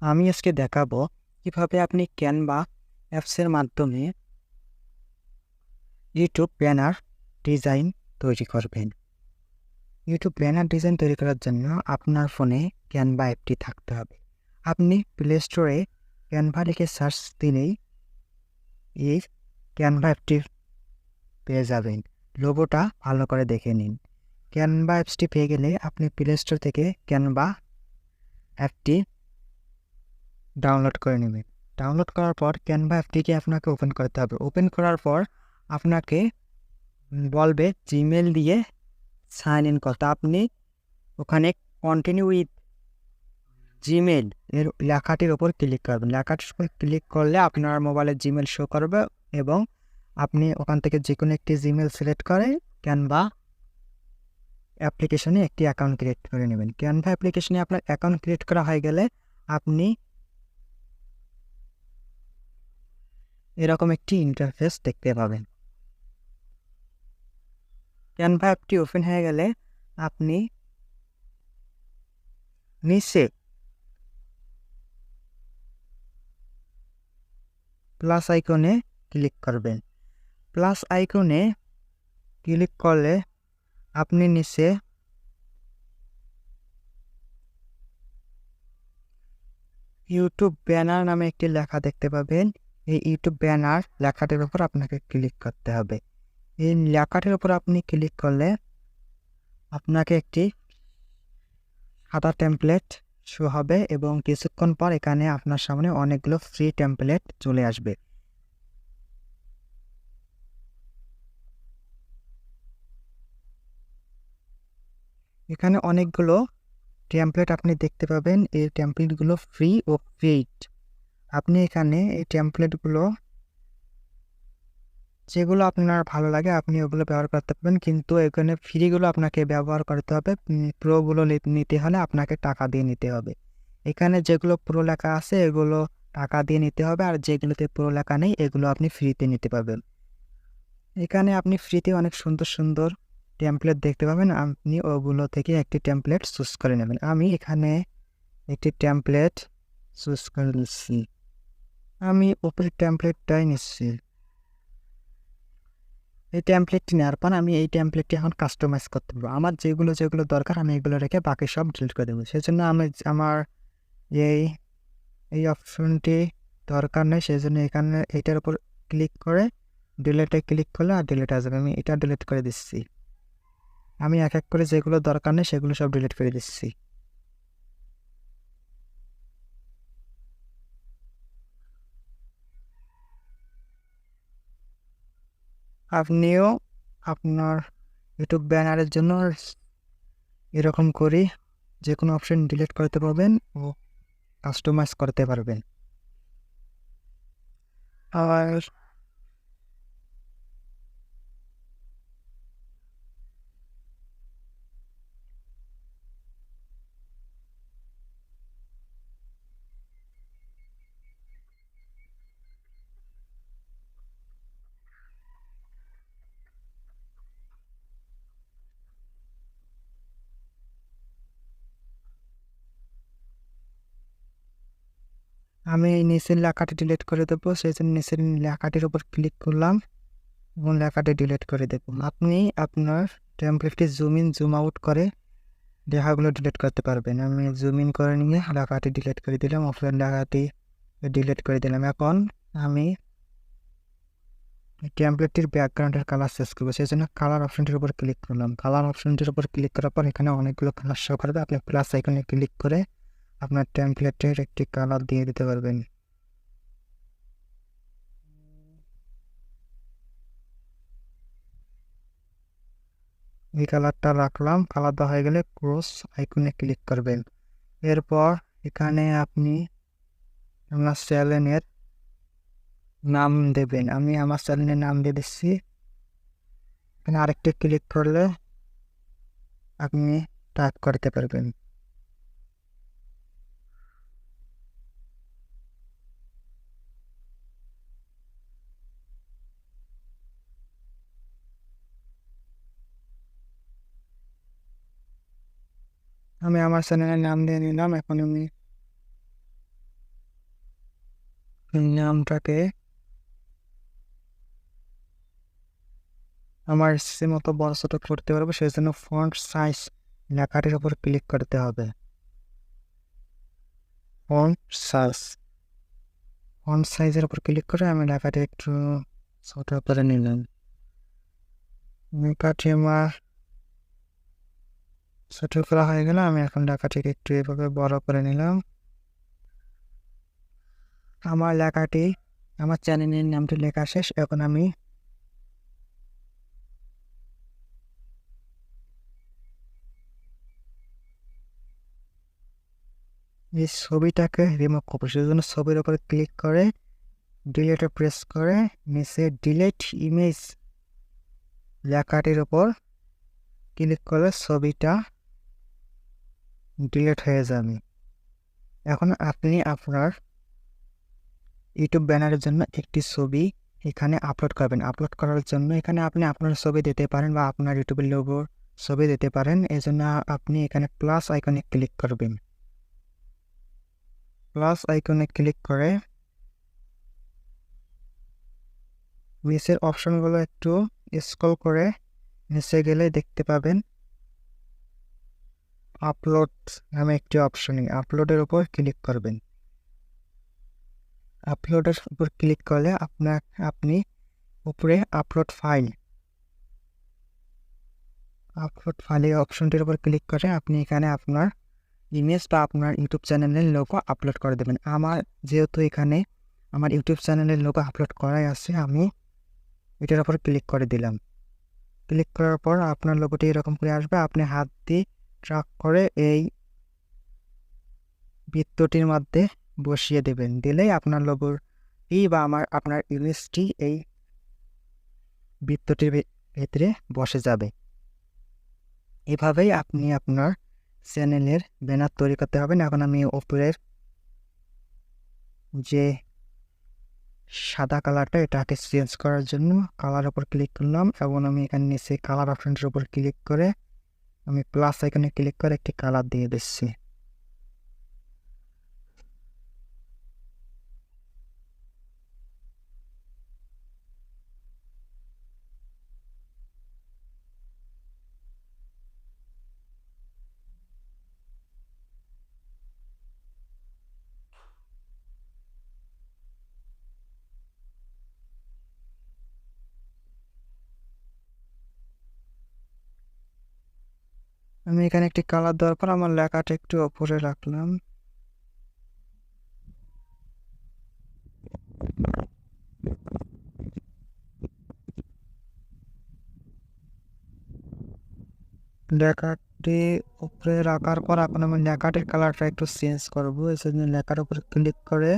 আমি আজকে দেখাবো কিভাবে আপনি ক্যানভা অ্যাপসের মাধ্যমে ইউটিউব ব্যানার ডিজাইন তৈরি করবেন। ইউটিউব ব্যানার ডিজাইন তৈরি করার জন্য আপনার ফোনে ক্যানভা অ্যাপটি থাকতে হবে। আপনি প্লে স্টোরে ক্যানভা লিখে সার্চ দিলেই এই ক্যানভা অ্যাপটি পেয়ে যাবেন। লোগোটা ভালো করে দেখে নিন। ক্যানভা অ্যাপসটি পেয়ে গেলে আপনি প্লে স্টোর থেকে ক্যানভা অ্যাপটি ডাউনলোড করে নেবেন। ডাউনলোড করার পর ক্যানভা অ্যাপটিকে আপনাকে ওপেন করতে হবে। ওপেন করার পর আপনাকে বলবে জিমেল দিয়ে সাইন ইন করতে। আপনি ওখানে কন্টিনিউ উইথ জিমেল এর লেখাটির ওপর ক্লিক করবেন। লেখাটির উপর ক্লিক করলে আপনার মোবাইলে জিমেল শো করবে এবং আপনি ওখান থেকে যে কোনো একটি জিমেল সিলেক্ট করে ক্যানভা অ্যাপ্লিকেশনে একটি অ্যাকাউন্ট ক্রিয়েট করে নেবেন। ক্যানভা অ্যাপ্লিকেশনে আপনার অ্যাকাউন্ট ক্রিয়েট করা হয়ে গেলে আপনি এরকম একটি ইন্টারফেস দেখতে পাবেন। ক্যানভা অ্যাপটি ওপেন হয়ে গেলে আপনি নিচে প্লাস আইকনে ক্লিক করবেন। প্লাস আইকনে ক্লিক করলে আপনি নিচে ইউটিউব ব্যানার নামে একটি লেখা দেখতে পাবেন। এই ইউটিউব ব্যানার লেখাটির উপর আপনাকে ক্লিক করতে হবে। এই লেখাটির উপর আপনি ক্লিক করলে আপনাকে একটি সাদা টেমপ্লেট শো হবে এবং কিছুক্ষণ পর এখানে আপনার সামনে অনেকগুলো ফ্রি টেমপ্লেট চলে আসবে। এখানে অনেকগুলো টেমপ্লেট আপনি দেখতে পাবেন। এই টেমপ্লেটগুলো ফ্রি ও পেইড। আপনি এখানে এই টেমপ্লেটগুলো যেগুলো আপনার ভালো লাগে আপনি ওগুলো ব্যবহার করতে পারবেন, কিন্তু এখানে ফ্রিগুলো আপনাকে ব্যবহার করতে হবে। প্রোগুলো নিতে হলে আপনাকে টাকা দিয়ে নিতে হবে। এখানে যেগুলো প্রো লেখা আছে এগুলো টাকা দিয়ে নিতে হবে, আর যেগুলোতে প্রো লেখা নেই এগুলো আপনি ফ্রিতে নিতে পারবেন। এখানে আপনি ফ্রিতে অনেক সুন্দর সুন্দর টেমপ্লেট দেখতে পাবেন। আপনি ওগুলো থেকে একটি টেমপ্লেট চুজ করে নেবেন। আমি এখানে একটি টেমপ্লেট চুজ করে নিচ্ছি। আমি উপরের টেমপ্লেটটাই নিচ্ছি। এই টেমপ্লেটটি নেওয়ার পর আমি এই টেমপ্লেটটি এখন কাস্টমাইজ করতে পারবো। আমার যেগুলো যেগুলো দরকার আমি এগুলো রেখে বাকি সব ডিলিট করে দেবো। সেজন্য আমি আমার এই এই অপশনটি দরকার নেই, সেই জন্য এখানে এটার উপর ক্লিক করে ডিলিটে ক্লিক করলে আর ডিলিট আসবে। আমি এটা ডিলিট করে দিচ্ছি। আমি এক এক করে যেগুলো দরকার নেই সেগুলো সব ডিলিট করে দিচ্ছি। আপনিও আপনার ইউটিউব ব্যানারের জন্য এরকম করে যে কোনো অপশন ডিলিট করতে পারবেন ও কাস্টমাইজ করতে পারবেন। আর আমি এই নিচের লেখাটি ডিলিট করে দেবো, সেই জন্য নিচের লেখাটির উপর ক্লিক করলাম এবং লেখাটি ডিলিট করে দেবো। আপনি আপনার টেমপ্লেটটি জুম ইন জুম আউট করে লেখাগুলো ডিলিট করতে পারবেন। আমি জুম ইন করে নিয়ে লেখাটি ডিলিট করে দিলাম, অফলাইন লেখাটি ডিলিট করে দিলাম। এখন আমি টেমপ্লেটটির ব্যাকগ্রাউন্ডের কালার চেঞ্জ করবো, সেই জন্য কালার অপশনটির উপর ক্লিক করলাম। কালার অপশনটির উপর ক্লিক করার পর এখানে অনেকগুলো কালার শো করবে। আপনি প্লাস আইকনে ক্লিক করে আপনার টেমপ্লেটের একটি কালার দিয়ে দিতে পারবেন। এই কালারটা রাখলাম। কালার দেওয়া হয়ে গেলে ক্রস আইকনে ক্লিক করবেন। এরপর এখানে আপনি আপনার চ্যানেলের নাম দেবেন। আমি আমার চ্যানেলের নাম দিয়ে দিচ্ছি। এখানে আরেকটি ক্লিক করলে আপনি টাইপ করতে পারবেন। আমি আমার চ্যানেলের নাম দিয়ে নিলাম। এখন আমি নামটাকে আমার ইচ্ছে মতো বড় ছোট করতে পারবো, সেই জন্য ফন্ট সাইজ লেখাটির উপর ক্লিক করতে হবে। ফন্ট সাইজের উপর ক্লিক করে আমি লেখাটি একটু ছোট করে নিলাম। লেখাটি আমার ছোট করা হয়ে গেল। আমি এখন লেখাটিকে একটু এভাবে বড় করে নিলাম। আমার লেখাটি, আমার চ্যানেলের নামটি লেখা শেষ। এখন আমি এই ছবিটাকে রিমুভ করবো, সেই জন্য ছবির উপর ক্লিক করে ডিলেটে প্রেস করে নিচে ডিলেট ইমেজ লেখাটির উপর ক্লিক করলে ছবিটা ডিলেট হয়ে যাবে। এখন আপনি আপনার ইউটিউব ব্যানারের জন্য একটি ছবি এখানে আপলোড করবেন। আপলোড করার জন্য এখানে আপনি আপনার ছবি দিতে পারেন বা আপনার ইউটিউবের লোগোর ছবি দিতে পারেন। এই জন্য আপনি এখানে প্লাস আইকনে ক্লিক করবেন। প্লাস আইকনে ক্লিক করে নিচের অপশনগুলো একটু স্ক্রল করে নিচে গেলে দেখতে পাবেন আপলোড নামে একটি অপশন। আপলোডের উপর ক্লিক করবেন। আপলোডের উপর ক্লিক করলে আপনি উপরে আপলোড ফাইলের অপশনটির উপর ক্লিক করে আপনি এখানে আপনার ইমেজ বা আপনার ইউটিউব চ্যানেলের লোগো আপলোড করে দেবেন। আমার যেহেতু এখানে আমার ইউটিউব চ্যানেলের লোগো আপলোড করাই আছে, আমি এটার উপর ক্লিক করে দিলাম। ক্লিক করার পর আপনার লোগোটি এরকম করে আসবে। আপনি হাত দিয়ে ট্র্যাক করে এই বৃত্তটির মধ্যে বসিয়ে দেবেন। দিলেই আপনার লোগোটি বা আপনার ইমেজটি এই বৃত্তটির ভেতরে বসে যাবে। এভাবেই আপনি আপনার চ্যানেলের ব্যানার তৈরি করতে হবেন। এখন আমি উপরের যে সাদা কালারটা, এটাকে চেঞ্জ করার জন্য কালার উপর ক্লিক করলাম এবং আমি এখানে নিচে কালার অপশনটির উপর ক্লিক করে আমি প্লাস আইকনে ক্লিক করে একটি কালার দিয়ে দিচ্ছি। আমি এখানে একটি কালার দেওয়ার পর আমার লেখাটা একটু উপরে রাখলাম। লেখাটি উপরে রাখার পর এখন আমি লেখাটির কালারটা একটু চেঞ্জ করবো। এই জন্য লেখার উপর ক্লিক করে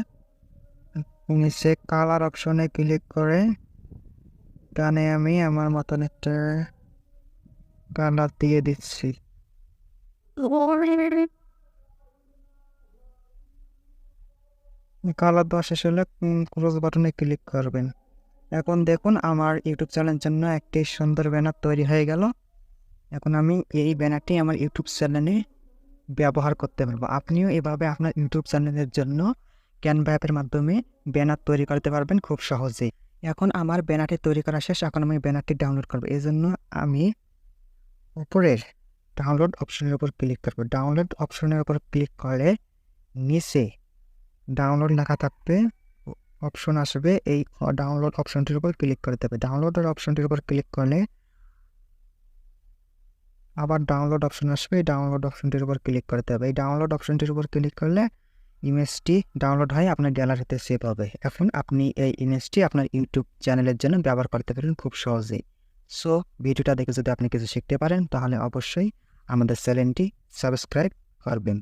নিচে কালার অপশনে ক্লিক করে এখানে আমি আমার মতন একটা কালার দিয়ে দিচ্ছি। কালার দেওয়া শেষ হলে ক্লোজ বাটনে ক্লিক করবেন। এখন দেখুন আমার ইউটিউব চ্যানেলের জন্য একটি সুন্দর ব্যানার তৈরি হয়ে গেল। এখন আমি এই ব্যানারটি আমার ইউটিউব চ্যানেলে ব্যবহার করতে পারবো। আপনিও এভাবে আপনার ইউটিউব চ্যানেলের জন্য ক্যানভা অ্যাপের মাধ্যমে ব্যানার তৈরি করতে পারবেন খুব সহজেই। এখন আমার ব্যানারটি তৈরি করা শেষ। এখন আমি ব্যানারটি ডাউনলোড করবো। এই জন্য আমি উপরের ডাউনলোড অপশনের উপর ক্লিক করবো। ডাউনলোড অপশনের উপর ক্লিক করলে নিচে ডাউনলোড লেখা থাকবে, অপশন আসবে। এই ডাউনলোড অপশনটির উপর ক্লিক করতে হবে। ডাউনলোডের অপশনটির উপর ক্লিক করলে আবার ডাউনলোড অপশন আসবে। এই ডাউনলোড অপশনটির উপর ক্লিক করতে হবে। এই ডাউনলোড অপশনটির উপর ক্লিক করলে ইমেজটি ডাউনলোড হয়ে আপনার গ্যালারিতে সেভ হবে। এখন আপনি এই ইমেজটি আপনার ইউটিউব চ্যানেলের জন্য ব্যবহার করতে পারেন খুব সহজেই। সো ভিডিওটা দেখে যদি আপনি কিছু শিখতে পারেন তাহলে অবশ্যই আমাদের চ্যানেলটি সাবস্ক্রাইব করবেন।